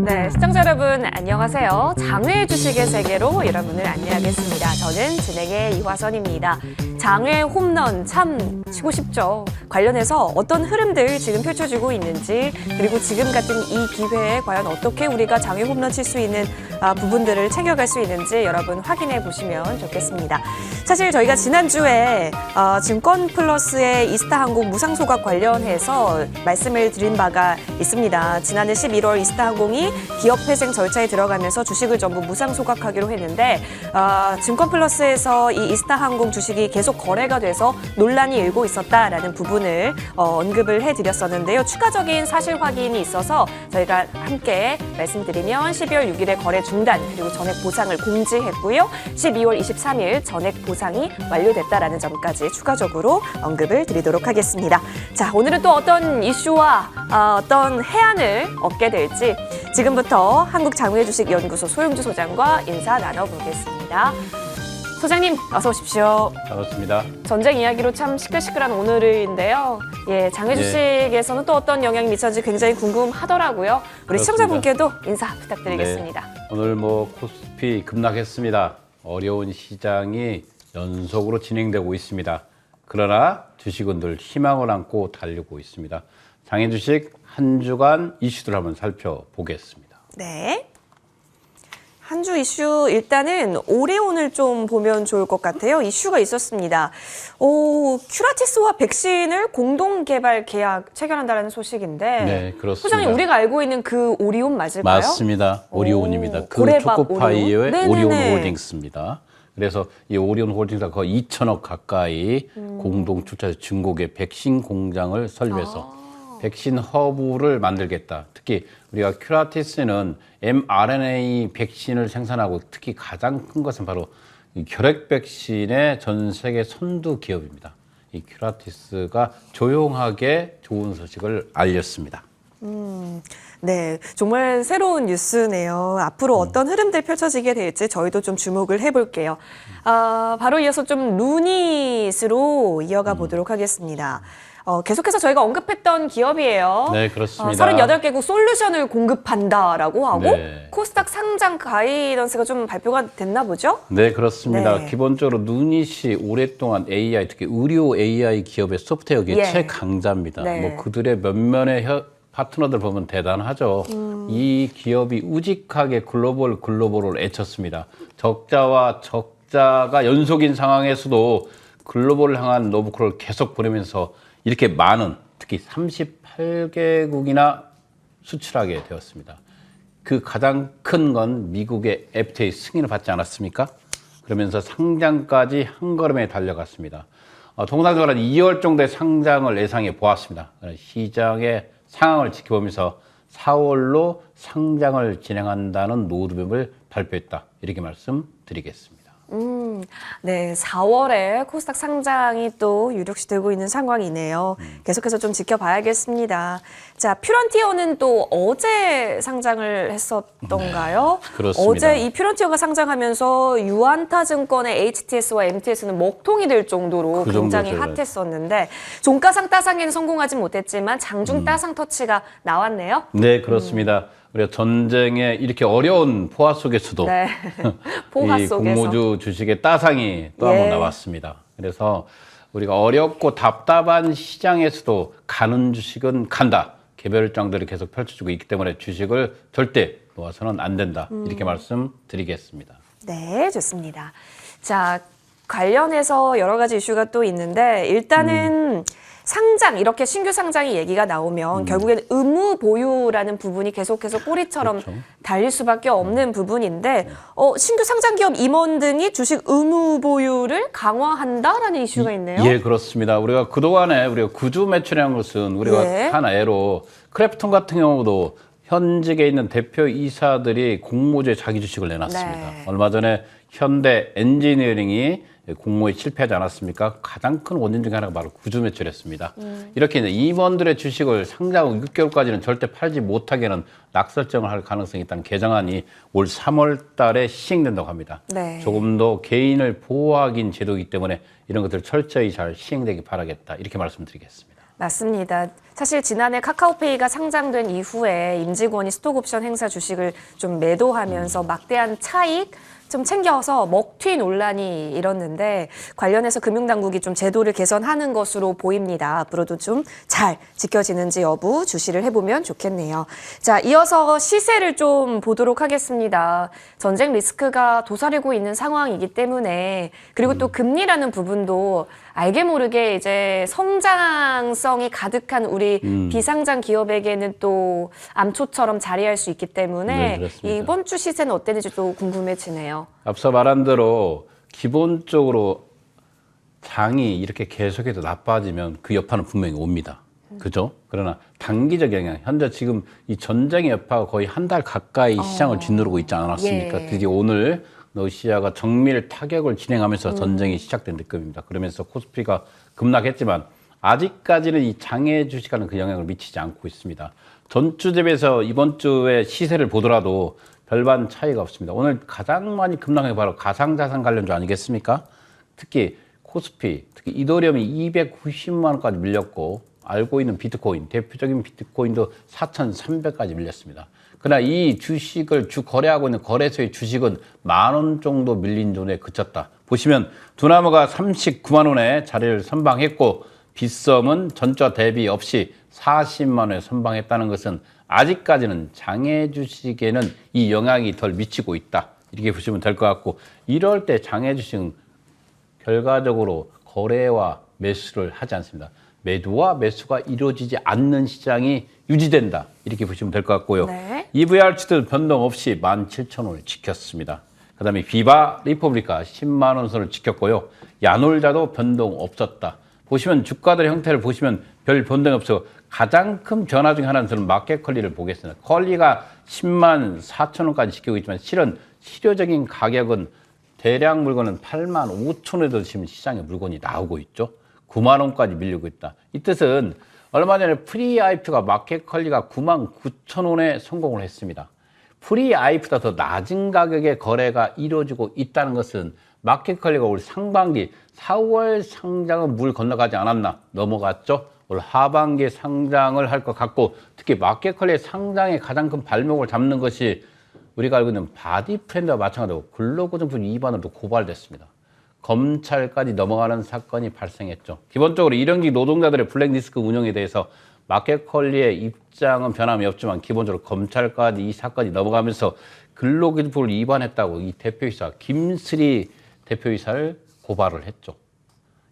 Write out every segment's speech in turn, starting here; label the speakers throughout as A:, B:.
A: 네, 시청자 여러분 안녕하세요. 장외 주식의 세계로 여러분을 안내하겠습니다. 저는 진행의 이화선입니다. 장외 홈런 참 치고 싶죠. 관련해서 어떤 흐름들 지금 펼쳐지고 있는지, 그리고 지금 같은 이 기회에 과연 어떻게 우리가 장외 홈런 칠 수 있는 부분들을 챙겨갈 수 있는지 여러분 확인해 보시면 좋겠습니다. 사실 저희가 지난주에 증권플러스의 이스타항공 무상소각 관련해서 말씀을 드린 바가 있습니다. 지난해 11월 이스타항공이 기업회생 절차에 들어가면서 주식을 전부 무상소각하기로 했는데 증권플러스에서 이 이스타항공 주식이 계속 거래가 돼서 논란이 일고 있었다라는 부분을 언급을 해드렸었는데요. 추가적인 사실 확인이 있어서 저희가 함께 말씀드리면 12월 6일에 거래 중단 그리고 전액 보상을 공지했고요. 12월 23일 전액 보상이 완료됐다라는 점까지 추가적으로 언급을 드리도록 하겠습니다. 자, 오늘은 또 어떤 이슈와 어떤 해안을 얻게 될지 지금부터 한국장외주식연구소 소영주 소장과 인사 나눠보겠습니다. 소장님, 어서 오십시오.
B: 반갑습니다.
A: 전쟁 이야기로 참 시끌시끌한 오늘인데요. 예, 장외주식에서는 또 어떤 영향이 미쳤는지 굉장히 궁금하더라고요. 우리 시청자분께도 인사 부탁드리겠습니다.
B: 네, 오늘 코스피 급락했습니다. 어려운 시장이 연속으로 진행되고 있습니다. 그러나 주식은 늘 희망을 안고 달리고 있습니다. 장외주식 한 주간 이슈들 한번 살펴보겠습니다.
A: 네. 한 주 이슈 일단은 오레온을 좀 보면 좋을 것 같아요. 이슈가 있었습니다. 큐라티스와 백신을 공동 개발 계약 체결한다는 소식인데.
B: 네, 그렇습니다.
A: 소장님, 우리가 알고 있는 그 오리온 맞을까요?
B: 맞습니다. 오리온입니다. 그 초코파이의 오리온 홀딩스입니다. 그래서 이 오리온 홀딩스가 거의 2천억 가까이 공동 출자해서 중국의 백신 공장을 설립해서 백신 허브를 만들겠다. 특히 우리가 큐라티스는 mRNA 백신을 생산하고 특히 가장 큰 것은 바로 이 결핵 백신의 전 세계 선두 기업입니다. 이 큐라티스가 조용하게 좋은 소식을 알렸습니다.
A: 네, 정말 새로운 뉴스네요. 앞으로 어떤 흐름들 펼쳐지게 될지 저희도 좀 주목을 해볼게요. 바로 이어서 좀 루닛으로 이어가 보도록 하겠습니다. 계속해서 저희가 언급했던 기업이에요.
B: 네, 그렇습니다.
A: 38개국 솔루션을 공급한다라고 하고
B: 네.
A: 코스닥 상장 가이던스가 좀 발표가 됐나 보죠?
B: 네, 그렇습니다.
A: 네.
B: 기본적으로 루닛이 오랫동안 AI, 특히 의료 AI 기업의 소프트웨어계 최강자입니다.
A: 네.
B: 그들의 몇몇의 파트너들 보면 대단하죠. 이 기업이 우직하게 글로벌을 애쳤습니다. 적자와 적자가 연속인 상황에서도 글로벌을 향한 노브콜을 계속 보내면서 이렇게 많은, 특히 38개국이나 수출하게 되었습니다. 그 가장 큰 건 미국의 FTA 승인을 받지 않았습니까? 그러면서 상장까지 한 걸음에 달려갔습니다. 통상적으로 2월 정도의 상장을 예상해 보았습니다. 시장의 상황을 지켜보면서 4월로 상장을 진행한다는 로드맵을 발표했다. 이렇게 말씀드리겠습니다.
A: 네, 4월에 코스닥 상장이 또 유력시 되고 있는 상황이네요. 계속해서 좀 지켜봐야겠습니다. 자, 퓨런티어는 또 어제 상장을 했었던가요?
B: 그렇습니다.
A: 어제 이 퓨런티어가 상장하면서 유안타증권의 HTS와 MTS는 먹통이 될 정도로
B: 그
A: 굉장히
B: 정도죠.
A: 핫했었는데 종가상 따상에는 성공하지 못했지만 장중 따상 터치가 나왔네요.
B: 네, 그렇습니다. 우리가 전쟁에 이렇게 어려운 포화 속에서도
A: 네. 포화
B: 이
A: 속에서.
B: 공모주 주식의 따상이 또 한 번 나왔습니다. 그래서 우리가 어렵고 답답한 시장에서도 가는 주식은 간다. 개별장들이 계속 펼쳐지고 있기 때문에 주식을 절대 놓아서는 안 된다. 이렇게 말씀드리겠습니다.
A: 네, 좋습니다. 자, 관련해서 여러 가지 이슈가 또 있는데 일단은 상장, 이렇게 신규 상장이 얘기가 나오면 결국엔 의무 보유라는 부분이 계속해서 꼬리처럼
B: 그렇죠.
A: 달릴 수밖에 없는 부분인데 신규 상장 기업 임원 등이 주식 의무 보유를 강화한다라는 이슈가 있네요.
B: 예, 그렇습니다. 우리가 그동안에 우리가 구주 매출이라는 것은 우리가 한 예로 크래프톤 같은 경우도 현직에 있는 대표 이사들이 공모주에 자기 주식을 내놨습니다.
A: 네.
B: 얼마 전에 현대 엔지니어링이 공모에 실패하지 않았습니까? 가장 큰 원인 중에 하나가 바로 구주 매출이었습니다. 이렇게 이제 임원들의 주식을 상장 후 6개월까지는 절대 팔지 못하게는 낙설정을 할 가능성이 있다는 개정안이 올 3월 달에 시행된다고 합니다.
A: 네.
B: 조금 더 개인을 보호하긴 제도이기 때문에 이런 것들 철저히 잘 시행되기 바라겠다. 이렇게 말씀드리겠습니다.
A: 맞습니다. 사실 지난해 카카오페이가 상장된 이후에 임직원이 스톡옵션 행사 주식을 좀 매도하면서 막대한 차익 좀 챙겨서 먹튀 논란이 일었는데 관련해서 금융당국이 좀 제도를 개선하는 것으로 보입니다. 앞으로도 좀 잘 지켜지는지 여부 주시를 해보면 좋겠네요. 자, 이어서 시세를 좀 보도록 하겠습니다. 전쟁 리스크가 도사리고 있는 상황이기 때문에 그리고 또 금리라는 부분도 알게 모르게 이제 성장성이 가득한 우리 비상장 기업에게는 또 암초처럼 자리할 수 있기 때문에
B: 네,
A: 이번 주 시세는 어땠는지 또 궁금해지네요.
B: 앞서 말한 대로 기본적으로 장이 이렇게 계속해서 나빠지면 그 여파는 분명히 옵니다. 그죠? 그러나 단기적 영향, 현재 지금 이 전쟁의 여파가 거의 한 달 가까이 시장을 짓누르고 있지 않았습니까?
A: 예.
B: 드디어 오늘 러시아가 정밀 타격을 진행하면서 전쟁이 시작된 느낌입니다. 그러면서 코스피가 급락했지만 아직까지는 이 장외 주식과는 그 영향을 미치지 않고 있습니다. 전주 대비해서 이번 주에 시세를 보더라도 별반 차이가 없습니다. 오늘 가장 많이 급락한 게 바로 가상자산 관련주 아니겠습니까? 특히 코스피, 특히 이더리움이 290만 원까지 밀렸고 알고 있는 비트코인, 대표적인 비트코인도 4,300까지 밀렸습니다. 그러나 이 주식을 거래하고 있는 거래소의 주식은 10,000원 정도 밀린 존에 그쳤다. 보시면 두나무가 39만 원에 자리를 선방했고 빗썸은 전주와 대비 없이 40만 원에 선방했다는 것은 아직까지는 장외 주식에는 이 영향이 덜 미치고 있다. 이렇게 보시면 될 것 같고 이럴 때 장외 주식은 결과적으로 거래와 매수를 하지 않습니다. 매도와 매수가 이루어지지 않는 시장이 유지된다. 이렇게 보시면 될 것 같고요.
A: 네.
B: EVR치도 변동 없이 17,000원을 지켰습니다. 그 다음에 비바 리퍼블리카 10만 원 선을 지켰고요. 야놀자도 변동 없었다. 보시면 주가들의 형태를 보시면 별 변동이 없어 가장 큰 변화 중 하나는 저는 마켓 컬리를 보겠습니다. 컬리가 10만 4천 원까지 지키고 있지만 실은 실효적인 가격은 대량 물건은 8만 5천 원에도 지금 시장에 물건이 나오고 있죠. 9만 원까지 밀리고 있다. 이 뜻은 얼마 전에 프리 IP가 마켓 컬리가 9만 9천 원에 성공을 했습니다. 프리 IP보다 더 낮은 가격의 거래가 이루어지고 있다는 것은 마켓 컬리가 올 상반기 4월 상장은 물 건너가지 않았나? 넘어갔죠. 올 하반기에 상장을 할 것 같고 특히 마켓 컬리의 상장의 가장 큰 발목을 잡는 것이 우리가 알고 있는 바디 프렌드와 마찬가지로 근로기준법 위반으로 고발됐습니다. 검찰까지 넘어가는 사건이 발생했죠. 기본적으로 일용직 노동자들의 블랙리스트 운영에 대해서 마켓컬리의 입장은 변함이 없지만 기본적으로 검찰까지 이 사건이 넘어가면서 근로기준법을 위반했다고 이 대표이사 김슬희 대표이사를 고발을 했죠.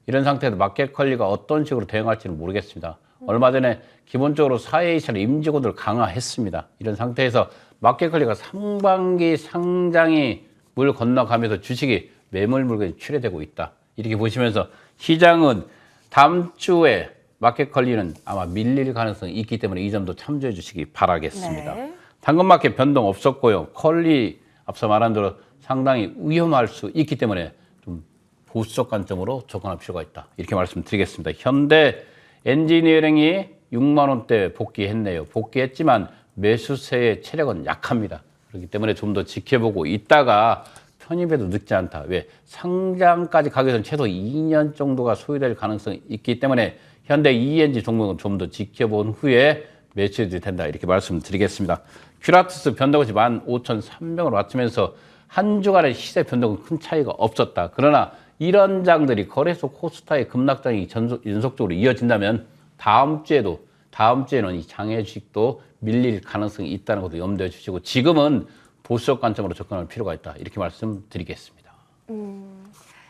B: 이런 상태에서 마켓컬리가 어떤 식으로 대응할지는 모르겠습니다. 얼마 전에 기본적으로 사회이사를 임직원들을 강화했습니다. 이런 상태에서 마켓컬리가 상반기 상장이 물 건너가면서 주식이 매물 물건이 출회되고 있다. 이렇게 보시면서 시장은 다음 주에 마켓컬리는 아마 밀릴 가능성이 있기 때문에 이 점도 참조해 주시기 바라겠습니다.
A: 네.
B: 당근마켓 변동 없었고요. 컬리 앞서 말한 대로 상당히 위험할 수 있기 때문에 좀 보수적 관점으로 접근할 필요가 있다. 이렇게 말씀드리겠습니다. 현대 엔지니어링이 6만 원대 복귀했네요. 복귀했지만 매수세의 체력은 약합니다. 그렇기 때문에 좀 더 지켜보고 있다가 편입해도 늦지 않다. 왜? 상장까지 가기 위해서는 최소 2년 정도가 소요될 가능성이 있기 때문에 현대 ENG 종목은 좀 더 지켜본 후에 매수해도 된다. 이렇게 말씀드리겠습니다. 큐라투스 변동이 15,300원을 맞추면서 한 주간의 시세 변동은 큰 차이가 없었다. 그러나 이런 장들이 거래소 코스타의 급락장이 연속적으로 이어진다면 다음 주에는 이 장외 주식도 밀릴 가능성이 있다는 것도 염두에 주시고 지금은 보수적 관점으로 접근할 필요가 있다. 이렇게 말씀드리겠습니다.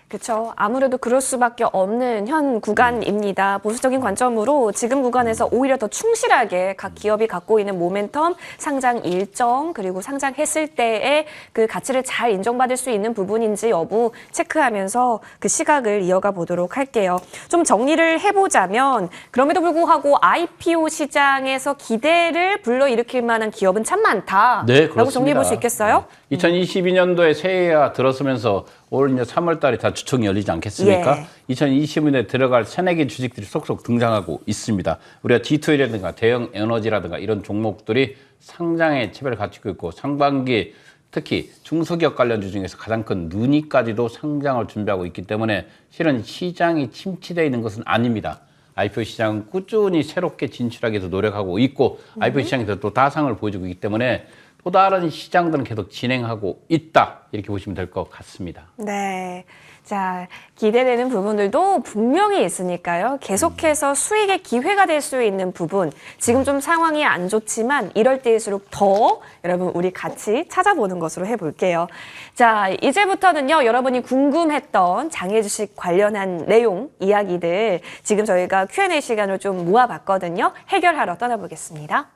A: 그렇죠. 아무래도 그럴 수밖에 없는 현 구간입니다. 보수적인 관점으로 지금 구간에서 오히려 더 충실하게 각 기업이 갖고 있는 모멘텀, 상장 일정, 그리고 상장했을 때의 그 가치를 잘 인정받을 수 있는 부분인지 여부 체크하면서 그 시각을 이어가 보도록 할게요. 좀 정리를 해보자면 그럼에도 불구하고 IPO 시장에서 기대를 불러일으킬 만한 기업은 참 많다라고
B: 네, 그렇습니다.
A: 정리해 볼 수 있겠어요?
B: 2022년도에 새해가 들어서면서 올 이제 3월 달에 다 주총이 열리지 않겠습니까?
A: 예.
B: 2020년에 들어갈 새내기 주식들이 속속 등장하고 있습니다. 우리가 G2L이라든가 대형 에너지라든가 이런 종목들이 상장의 체배를 갖추고 있고 상반기 특히 중소기업 관련주 중에서 가장 큰 누니까지도 상장을 준비하고 있기 때문에 실은 시장이 침체되어 있는 것은 아닙니다. IPO 시장은 꾸준히 새롭게 진출하기 위해서 노력하고 있고 IPO 시장에서 또 다상을 보여주고 있기 때문에 또 다른 시장들은 계속 진행하고 있다. 이렇게 보시면 될 것 같습니다.
A: 네. 자, 기대되는 부분들도 분명히 있으니까요. 계속해서 수익의 기회가 될 수 있는 부분. 지금 좀 상황이 안 좋지만 이럴 때일수록 더 여러분 우리 같이 찾아보는 것으로 해볼게요. 자, 이제부터는요. 여러분이 궁금했던 장외 주식 관련한 내용, 이야기들 지금 저희가 Q&A 시간을 좀 모아봤거든요. 해결하러 떠나보겠습니다.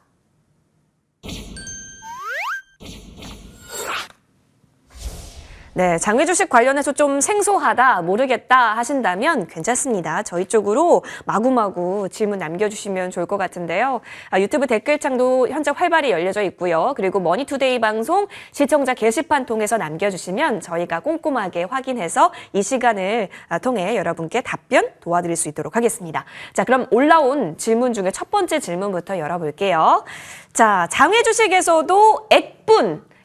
A: 네, 장외 주식 관련해서 좀 생소하다, 모르겠다 하신다면 괜찮습니다. 저희 쪽으로 마구마구 질문 남겨주시면 좋을 것 같은데요. 유튜브 댓글창도 현재 활발히 열려져 있고요. 그리고 머니투데이 방송 시청자 게시판 통해서 남겨주시면 저희가 꼼꼼하게 확인해서 이 시간을 통해 여러분께 답변 도와드릴 수 있도록 하겠습니다. 자, 그럼 올라온 질문 중에 첫 번째 질문부터 열어볼게요. 자, 장외 주식에서도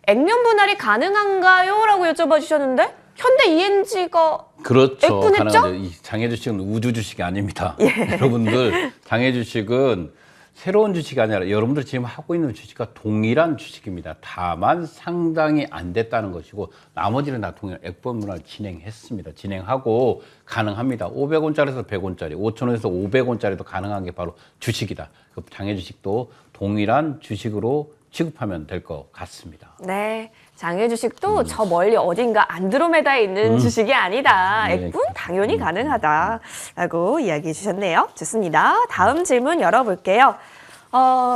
A: 액면 분할이 가능한가요? 라고 여쭤봐 주셨는데 현대 ENG가
B: 그렇죠.
A: 액분했죠?
B: 가능하죠. 이 장외 주식은 우주 주식이 아닙니다.
A: 예.
B: 여러분들 장외 주식은 새로운 주식이 아니라 여러분들 지금 하고 있는 주식과 동일한 주식입니다. 다만 상장이 안 됐다는 것이고 나머지는 다 동일한 액분 분할 진행했습니다. 진행하고 가능합니다. 500원짜리에서 100원짜리, 5,000원에서 500원짜리도 가능한 게 바로 주식이다. 그 장외 주식도 동일한 주식으로 취급하면 될 것 같습니다.
A: 네. 장외 주식도 저 멀리 어딘가 안드로메다에 있는 주식이 아니다.
B: 네.
A: 액분 당연히 가능하다라고 이야기해 주셨네요. 좋습니다. 다음 질문 열어볼게요.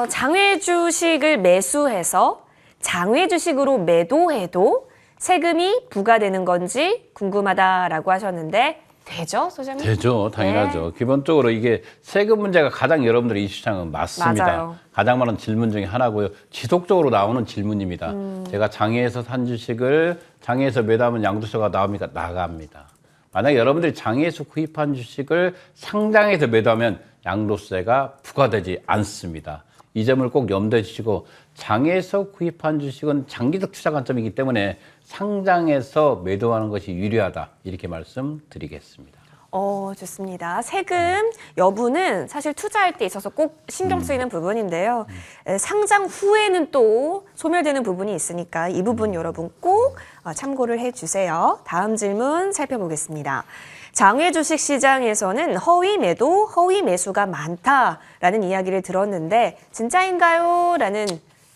A: 장외 주식을 매수해서 장외 주식으로 매도해도 세금이 부과되는 건지 궁금하다라고 하셨는데 되죠, 소장님?
B: 되죠. 당연하죠. 네. 기본적으로 이게 세금 문제가 가장 여러분들의 이 시장은 맞습니다.
A: 맞아요.
B: 가장 많은 질문 중에 하나고요. 지속적으로 나오는 질문입니다. 제가 장외에서 산 주식을 장외에서 매도하면 양도세가 나옵니까? 나갑니다. 만약에 여러분들이 장외에서 구입한 주식을 상장에서 매도하면 양도세가 부과되지 않습니다. 이 점을 꼭 염두에 주시고 장외에서 구입한 주식은 장기적 투자 관점이기 때문에 상장에서 매도하는 것이 유리하다. 이렇게 말씀드리겠습니다.
A: 좋습니다. 세금 여부는 사실 투자할 때 있어서 꼭 신경 쓰이는 부분인데요. 상장 후에는 또 소멸되는 부분이 있으니까 이 부분 여러분 꼭 참고를 해주세요. 다음 질문 살펴보겠습니다. 장외 주식 시장에서는 허위 매도, 허위 매수가 많다라는 이야기를 들었는데 진짜인가요? 라는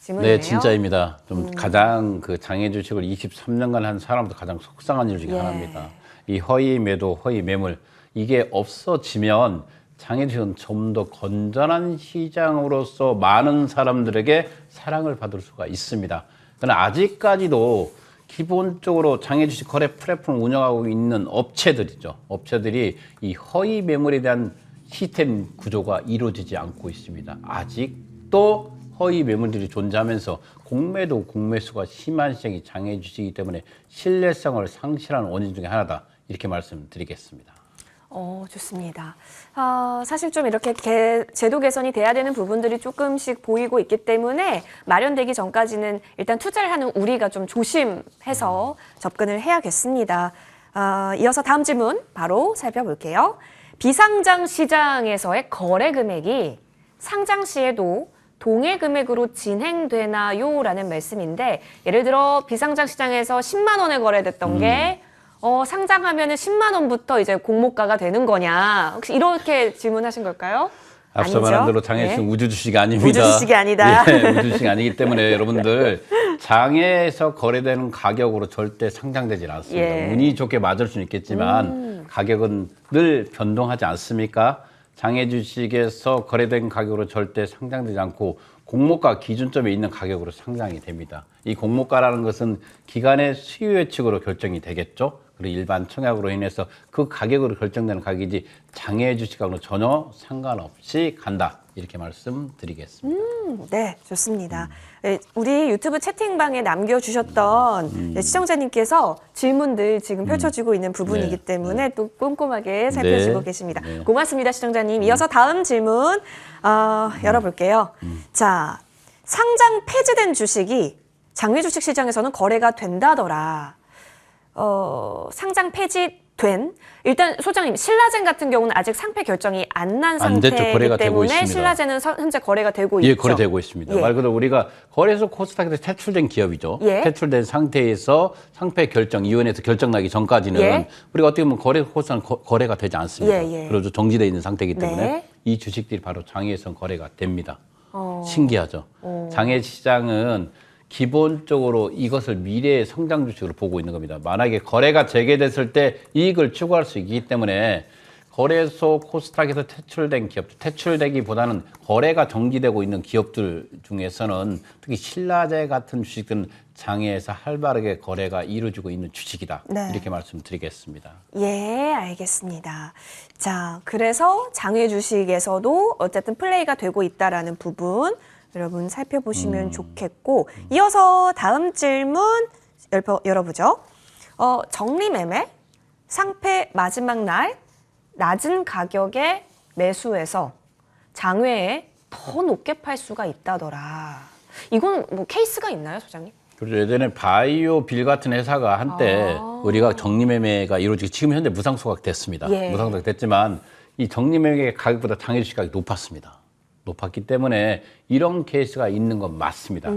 A: 질문이네요.
B: 네, 진짜입니다. 좀 가장 그 장외 주식을 23년간 한 사람도 가장 속상한 일 중에 하나입니다. 이 허위 매도, 허위 매물 이게 없어지면 장외 주식은 좀 더 건전한 시장으로서 많은 사람들에게 사랑을 받을 수가 있습니다. 그러나 아직까지도 기본적으로 장외 주식 거래 플랫폼을 운영하고 있는 업체들이죠. 업체들이 이 허위 매물에 대한 시스템 구조가 이루어지지 않고 있습니다. 아직도 허위 매물들이 존재하면서 공매도 공매수가 심한 시장이 장외 주식이기 때문에 신뢰성을 상실하는 원인 중에 하나다. 이렇게 말씀드리겠습니다.
A: 좋습니다. 사실 좀 이렇게 제도 개선이 돼야 되는 부분들이 조금씩 보이고 있기 때문에 마련되기 전까지는 일단 투자를 하는 우리가 좀 조심해서 접근을 해야겠습니다. 이어서 다음 질문 바로 살펴볼게요. 비상장 시장에서의 거래 금액이 상장 시에도 동일 금액으로 진행되나요? 라는 말씀인데 예를 들어 비상장 시장에서 10만 원에 거래됐던 게 상장하면은 10만 원부터 이제 공모가가 되는 거냐? 혹시 이렇게 질문하신 걸까요?
B: 앞서 말한 대로 장외 주식은 우주 주식이 아닙니다.
A: 우주 주식이 아니다.
B: 예, 우주 주식이 아니기 때문에 여러분들 장외에서 거래되는 가격으로 절대 상장되지 않습니다.
A: 예.
B: 운이 좋게 맞을 수는 있겠지만 가격은 늘 변동하지 않습니까? 장외 주식에서 거래된 가격으로 절대 상장되지 않고 공모가 기준점에 있는 가격으로 상장이 됩니다. 이 공모가라는 것은 기관의 수요 예측으로 결정이 되겠죠. 그리고 일반 청약으로 인해서 그 가격으로 결정되는 가격이지 장외 주식하고는 전혀 상관없이 간다. 이렇게 말씀드리겠습니다.
A: 네, 좋습니다. 네, 우리 유튜브 채팅방에 남겨주셨던 시청자님께서 질문들 지금 펼쳐지고 있는 부분이기 때문에 또 꼼꼼하게 살펴주고 계십니다. 고맙습니다, 시청자님. 이어서 다음 질문 열어볼게요. 자, 상장 폐지된 주식이 장외 주식 시장에서는 거래가 된다더라. 상장 폐지 된 일단 소장님 신라젠 같은 경우는 아직 상패 결정이 안 난 상태이기
B: 거래가 되고
A: 때문에
B: 있습니다.
A: 신라젠은 현재 거래가 되고
B: 예,
A: 있죠.
B: 거래되고 있습니다.
A: 예.
B: 말 그대로 우리가 거래소 코스닥에서 퇴출된 기업이죠.
A: 예.
B: 퇴출된 상태에서 상패 결정 위원회에서 결정 나기 전까지는
A: 예.
B: 우리가 어떻게 보면 거래소 코스닥은 거래가 되지 않습니다.
A: 예, 예.
B: 그래서 정지되어 있는 상태이기 때문에
A: 네.
B: 이 주식들이 바로 장외에서 거래가 됩니다. 신기하죠. 장외 시장은 기본적으로 이것을 미래의 성장 주식으로 보고 있는 겁니다. 만약에 거래가 재개됐을 때 이익을 추구할 수 있기 때문에 거래소 코스닥에서 퇴출된 기업, 퇴출되기보다는 거래가 정지되고 있는 기업들 중에서는 특히 신라제 같은 주식들은 장외에서 활발하게 거래가 이루어지고 있는 주식이다.
A: 네.
B: 이렇게 말씀드리겠습니다.
A: 예, 알겠습니다. 자, 그래서 장외 주식에서도 어쨌든 플레이가 되고 있다라는 부분 여러분 살펴보시면 좋겠고, 이어서 다음 질문 열어보죠. 정리매매 상패 마지막 날 낮은 가격에 매수해서 장외에 더 높게 팔 수가 있다더라. 이건 뭐 케이스가 있나요, 소장님?
B: 그렇죠. 예전에 바이오 빌 같은 회사가 한때 우리가 정리매매가 이루어지고 지금 현재 무상소각 됐습니다.
A: 예.
B: 무상소각 됐지만 이 정리매매 가격보다 장외 주식 가격이 높았습니다. 높았기 때문에 이런 케이스가 있는 건 맞습니다.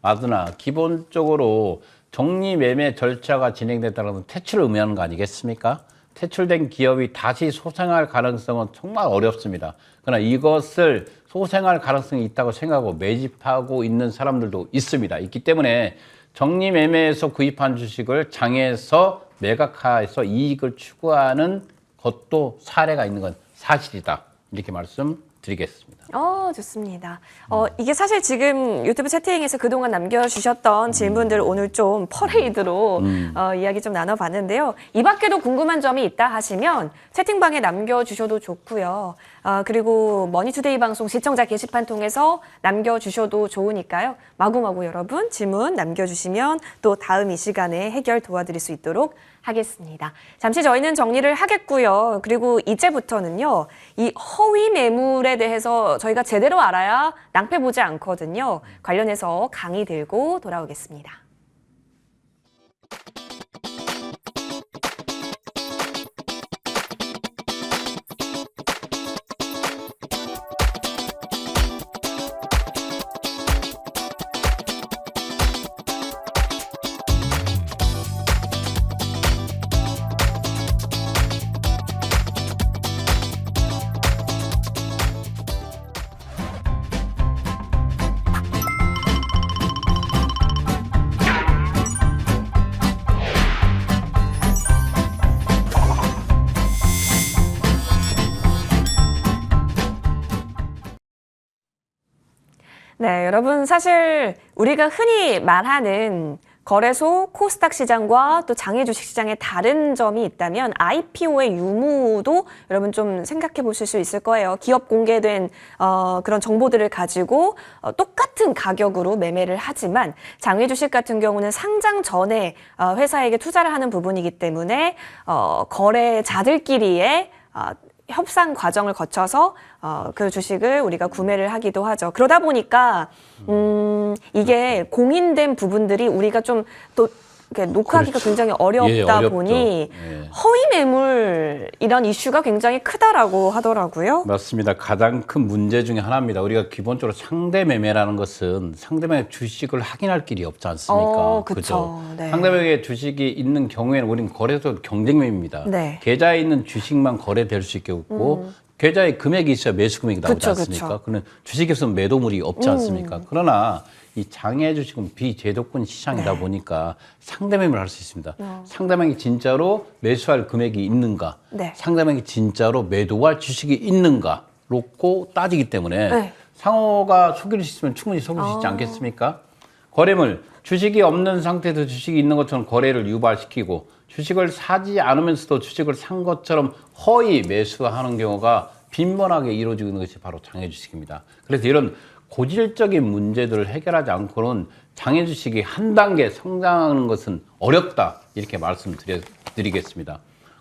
B: 맞으나 기본적으로 정리매매 절차가 진행됐다는 건 퇴출을 의미하는 거 아니겠습니까? 퇴출된 기업이 다시 소생할 가능성은 정말 어렵습니다. 그러나 이것을 소생할 가능성이 있다고 생각하고 매집하고 있는 사람들도 있습니다. 있기 때문에 정리매매에서 구입한 주식을 장에서 매각해서 이익을 추구하는 것도 사례가 있는 건 사실이다. 이렇게 말씀드리겠습니다.
A: 좋습니다. 이게 사실 지금 유튜브 채팅에서 그동안 남겨주셨던 질문들 오늘 좀 퍼레이드로 이야기 좀 나눠봤는데요. 이 밖에도 궁금한 점이 있다 하시면 채팅방에 남겨주셔도 좋고요. 그리고 머니투데이 방송 시청자 게시판 통해서 남겨주셔도 좋으니까요. 마구마구 여러분 질문 남겨주시면 또 다음 이 시간에 해결 도와드릴 수 있도록 하겠습니다. 잠시 저희는 정리를 하겠고요. 그리고 이제부터는요, 이 허위 매물에 대해서 저희가 제대로 알아야 낭패 보지 않거든요. 관련해서 강의 들고 돌아오겠습니다. 네, 여러분 사실 우리가 흔히 말하는 거래소 코스닥 시장과 또 장외 주식 시장의 다른 점이 있다면 IPO의 유무도 여러분 좀 생각해 보실 수 있을 거예요. 기업 공개된 그런 정보들을 가지고 똑같은 가격으로 매매를 하지만 장외 주식 같은 경우는 상장 전에 회사에게 투자를 하는 부분이기 때문에 거래자들끼리의 협상 과정을 거쳐서 그 주식을 우리가 구매를 하기도 하죠. 그러다 보니까 이게 공인된 부분들이 우리가 좀 또 녹화하기가
B: 그렇죠.
A: 굉장히 어렵다
B: 예, 어렵죠.
A: 보니
B: 예.
A: 허위 매물 이런 이슈가 굉장히 크다라고 하더라고요.
B: 맞습니다. 가장 큰 문제 중에 하나입니다. 우리가 기본적으로 상대 매매라는 것은 상대방의 주식을 확인할 길이 없지 않습니까?
A: 그렇죠. 네.
B: 상대방의 주식이 있는 경우에는 우리는 거래소 경쟁매입니다.
A: 네.
B: 계좌에 있는 주식만 거래될 수 있게 없고 계좌에 금액이 있어야 매수 금액이 나오지
A: 그쵸,
B: 않습니까?
A: 그쵸.
B: 그러면 주식에 없으면 매도물이 없지 않습니까? 그러나 이 장외 주식은 비제도권 시장이다
A: 네.
B: 보니까 상대 매매를 할 수 있습니다. 상대방이 진짜로 매수할 금액이 있는가,
A: 네.
B: 상대방이 진짜로 매도할 주식이 있는가 놓고 따지기 때문에
A: 네.
B: 상호가 속일 수 있으면 충분히 속일 수 있지 않겠습니까? 거래물, 주식이 없는 상태에서 주식이 있는 것처럼 거래를 유발시키고 주식을 사지 않으면서도 주식을 산 것처럼 허위 매수하는 경우가 빈번하게 이루어지고 있는 것이 바로 장외 주식입니다. 그래서 이런 고질적인 문제들을 해결하지 않고는 장외 주식이 한 단계 성장하는 것은 어렵다, 이렇게 말씀드리겠습니다.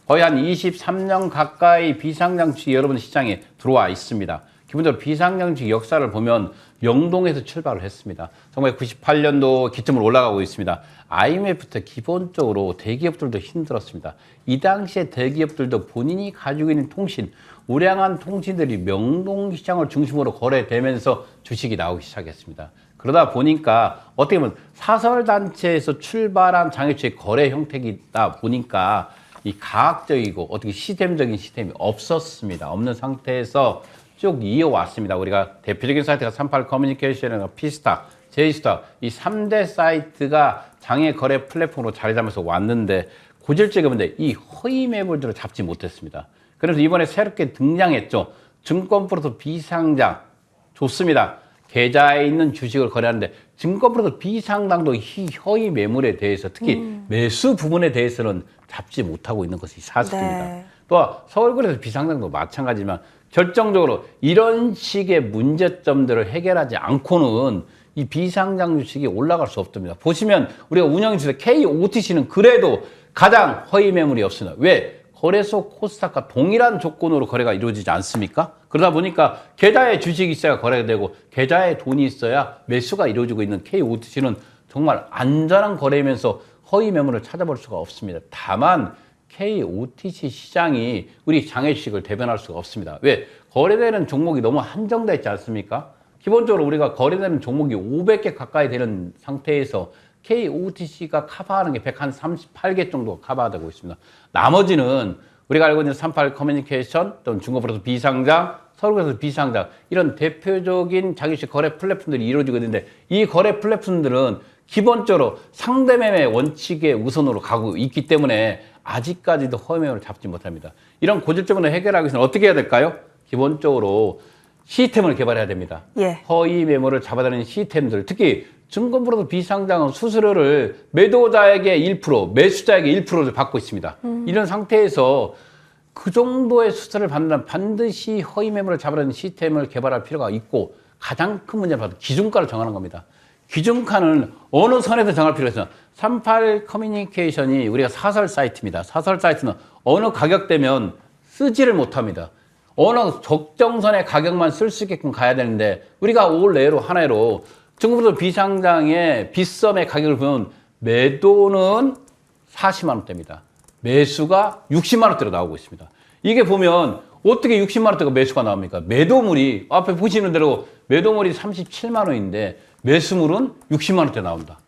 B: 거의 한 23년 가까이 비상장 주식이 여러분 시장에 들어와 있습니다. 기본적으로 비상장주식 역사를 보면 명동에서 출발을 했습니다. 1998년도 기점으로 올라가고 있습니다. IMF 때 기본적으로 대기업들도 힘들었습니다. 이 당시에 대기업들도 본인이 가지고 있는 통신, 우량한 통신들이 명동시장을 중심으로 거래되면서 주식이 나오기 시작했습니다. 그러다 보니까 어떻게 보면 사설단체에서 출발한 장외주식 거래 형태이다 보니까 이 가학적이고 어떻게 시스템적인 시스템이 없었습니다. 없는 상태에서 쭉 이어왔습니다. 우리가 대표적인 사이트가 38 커뮤니케이션이나 피스타, 제이스타 이 3대 사이트가 장외 거래 플랫폼으로 자리 잡아서 왔는데 고질적인 문제, 이 허위 매물들을 잡지 못했습니다. 그래서 이번에 새롭게 등장했죠. 증권 플러스 비상장 좋습니다. 계좌에 있는 주식을 거래하는데 증권 플러스 비상장도 이 허위 매물에 대해서 특히 매수 부분에 대해서는 잡지 못하고 있는 것이 사실입니다.
A: 네.
B: 또 서울거래소 비상장도 마찬가지지만 결정적으로 이런 식의 문제점들을 해결하지 않고는 이 비상장 주식이 올라갈 수 없답니다. 보시면 우리가 운영해주는 KOTC는 그래도 가장 허위 매물이 없습니다. 왜? 거래소 코스닥과 동일한 조건으로 거래가 이루어지지 않습니까? 그러다 보니까 계좌에 주식이 있어야 거래가 되고 계좌에 돈이 있어야 매수가 이루어지고 있는 KOTC는 정말 안전한 거래이면서 허위 매물을 찾아볼 수가 없습니다. 다만 KOTC 시장이 우리 장외주식을 대변할 수가 없습니다. 왜? 거래되는 종목이 너무 한정되어 있지 않습니까? 기본적으로 우리가 거래되는 종목이 500개 가까이 되는 상태에서 KOTC가 커버하는 게 138개 정도 커버되고 있습니다. 나머지는 우리가 알고 있는 38 커뮤니케이션 또는 중고거래소 비상장, 서울거래소 비상장 이런 대표적인 장외주식 거래 플랫폼들이 이루어지고 있는데 이 거래 플랫폼들은 기본적으로 상대매매 원칙의 우선으로 가고 있기 때문에 아직까지도 허위 매물을 잡지 못합니다. 이런 고질점을 해결하기 위해서는 어떻게 해야 될까요? 기본적으로 시스템을 개발해야 됩니다.
A: 예.
B: 허위 매물을 잡아다니는 시스템들, 특히 증권플러스 비상장은 수수료를 매도자에게 1%, 매수자에게 1%를 받고 있습니다. 이런 상태에서 그 정도의 수수료를 받는다면 반드시 허위 매물을 잡아다니는 시스템을 개발할 필요가 있고 가장 큰 문제는 바로 기준가를 정하는 겁니다. 기준가는 어느 선에서 정할 필요가 있어요. 38 커뮤니케이션이 우리가 사설 사이트입니다. 사설 사이트는 어느 가격대면 쓰지를 못합니다. 어느 적정선의 가격만 쓸 수 있게끔 가야 되는데 우리가 올해로 한 해로 증권플러스 비상장의 빗썸의 가격을 보면 매도는 40만 원대입니다. 매수가 60만 원대로 나오고 있습니다. 이게 보면 어떻게 60만 원대가 매수가 나옵니까? 매도물이 앞에 보시는 대로 매도물이 37만 원인데 매수물은 60만 원대 나온다.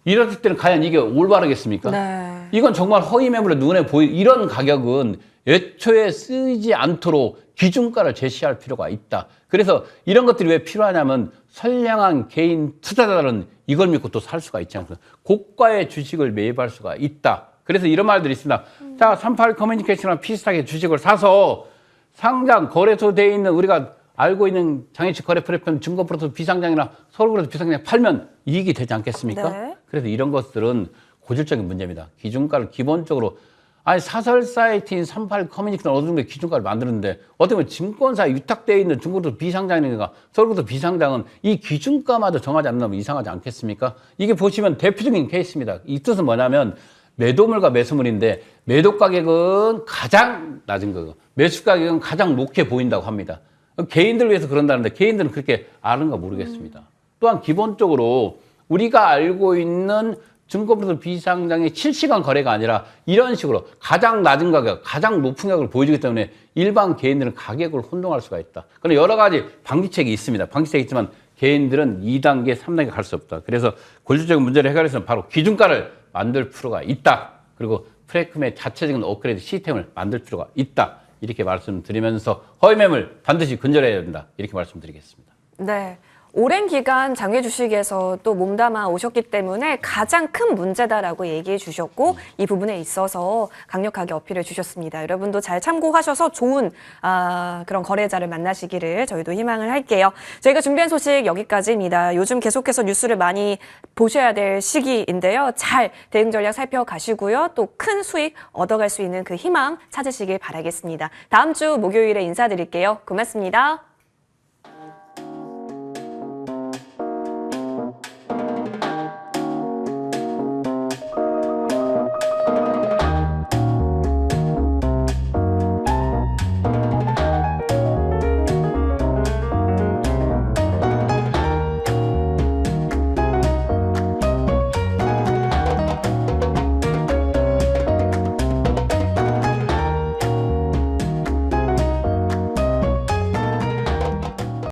B: 이럴 때는 과연 이게 올바르겠습니까?
A: 네.
B: 이건 정말 허위 매물에 눈에 이런 가격은 애초에 쓰이지 않도록 기준가를 제시할 필요가 있다. 그래서 이런 것들이 왜 필요하냐면 선량한 개인 투자자들은 이걸 믿고 또 살 수가 있지 않습니까? 고가의 주식을 매입할 수가 있다. 그래서 이런 말들이 있습니다. 자, 38 커뮤니케이션이나 비슷하게 주식을 사서 상장, 거래소 되어 있는 우리가 알고 있는 장외주식 거래 플랫폼 증권플러스 비상장이나 서울거래소 비상장 팔면 이익이 되지 않겠습니까?
A: 네.
B: 그래서 이런 것들은 고질적인 문제입니다. 기준가를 기본적으로 아니 사설 사이트인 38 커뮤니케이션 어느 정도 기준가를 만드는데 어떻게 보면 증권사에 위탁되어 있는 증권도 비상장이니까 서울거래소 비상장은 이 기준가마저 정하지 않는다면 이상하지 않겠습니까? 이게 보시면 대표적인 케이스입니다. 이 뜻은 뭐냐면 매도물과 매수물인데 매도 가격은 가장 낮은 거고 매수 가격은 가장 높게 보인다고 합니다. 개인들 위해서 그런다는데 개인들은 그렇게 아는가 모르겠습니다. 또한 기본적으로 우리가 알고 있는 증권플러스 비상장의 실시간 거래가 아니라 이런 식으로 가장 낮은 가격, 가장 높은 가격을 보여주기 때문에 일반 개인들은 가격을 혼동할 수가 있다. 그런데 여러 가지 방지책이 있습니다. 방지책이 있지만 개인들은 2단계, 3단계 갈 수 없다. 그래서 고질적인 문제를 해결해서는 바로 기준가를 만들 필요가 있다. 그리고 프레임의 자체적인 업그레이드 시스템을 만들 필요가 있다. 이렇게 말씀드리면서 허위 매물 반드시 근절해야 된다. 이렇게 말씀드리겠습니다.
A: 네. 오랜 기간 장외 주식에서 또 몸담아 오셨기 때문에 가장 큰 문제다라고 얘기해 주셨고 이 부분에 있어서 강력하게 어필해 주셨습니다. 여러분도 잘 참고하셔서 좋은 그런 거래자를 만나시기를 저희도 희망을 할게요. 저희가 준비한 소식 여기까지입니다. 요즘 계속해서 뉴스를 많이 보셔야 될 시기인데요. 잘 대응 전략 살펴가시고요. 또 큰 수익 얻어갈 수 있는 그 희망 찾으시길 바라겠습니다. 다음 주 목요일에 인사드릴게요. 고맙습니다.